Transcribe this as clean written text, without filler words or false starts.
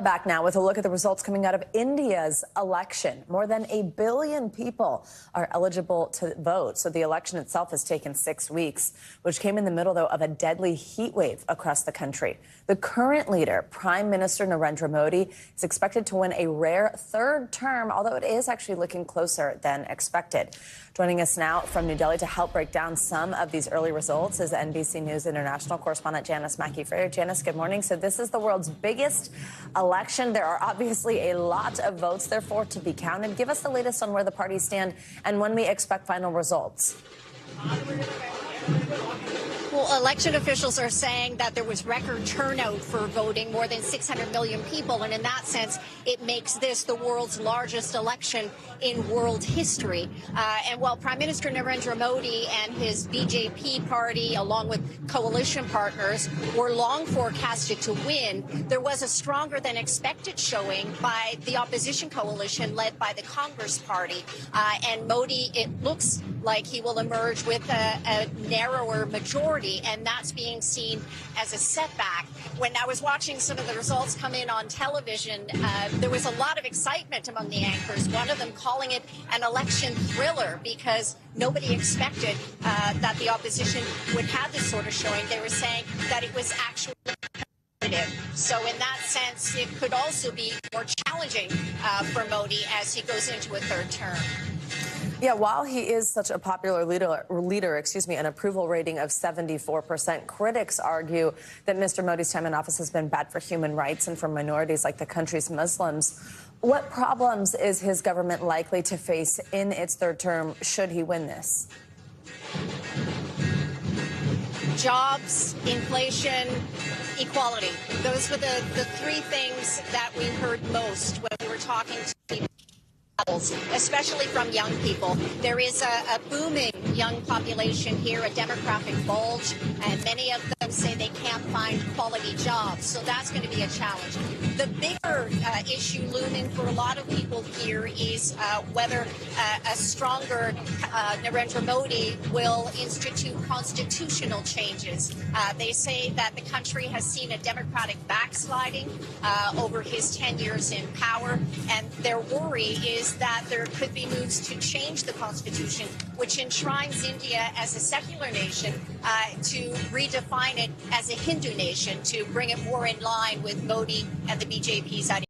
Back now with a look at the results coming out of India's election. More than 1 billion people are eligible to vote. So the election itself has taken 6 weeks, which came in the middle, though, of a deadly heat wave across the country. The current leader, Prime Minister Narendra Modi, is expected to win a rare third term, although it is actually looking closer than expected. Joining us now from New Delhi to help break down some of these early results is NBC News international correspondent Janice Mackey-Fraser. Janice, good morning. So this is the world's biggest election. There are obviously a lot of votes, therefore, to be counted. Give us the latest on where the parties stand and when we expect final results. Well, election officials are saying that there was record turnout for voting, more than 600 million people. And in that sense, it makes this the world's largest election in world history. And while Prime Minister Narendra Modi and his BJP party, along with coalition partners, were long forecasted to win, there was a stronger than expected showing by the opposition coalition led by the Congress Party. And Modi, it looks like he will emerge with a narrower majority, and that's being seen as a setback. When I was watching some of the results come in on television, there was a lot of excitement among the anchors, one of them calling it an election thriller because nobody expected that the opposition would have this sort of showing. They were saying that it was actually competitive. So in that sense, it could also be more challenging for Modi as he goes into a third term. Yeah, while he is such a popular leader, an approval rating of 74%, critics argue that Mr. Modi's time in office has been bad for human rights and for minorities like the country's Muslims. What problems is his government likely to face in its third term should he win this? Jobs, inflation, equality. Those were the three things that we heard most when we were talking to people, especially from young people. There is a booming young population here, a demographic bulge, and many of them say they can't find quality jobs. So that's going to be a challenge. The bigger issue looming for a lot of people here is whether a stronger Narendra Modi will institute constitutional changes. They say that the country has seen a democratic backsliding over his 10 years in power, and their worry is that there could be moves to change the constitution, which enshrines India as a secular nation, to redefine it as a Hindu nation, to bring it more in line with Modi and the BJP's ideology.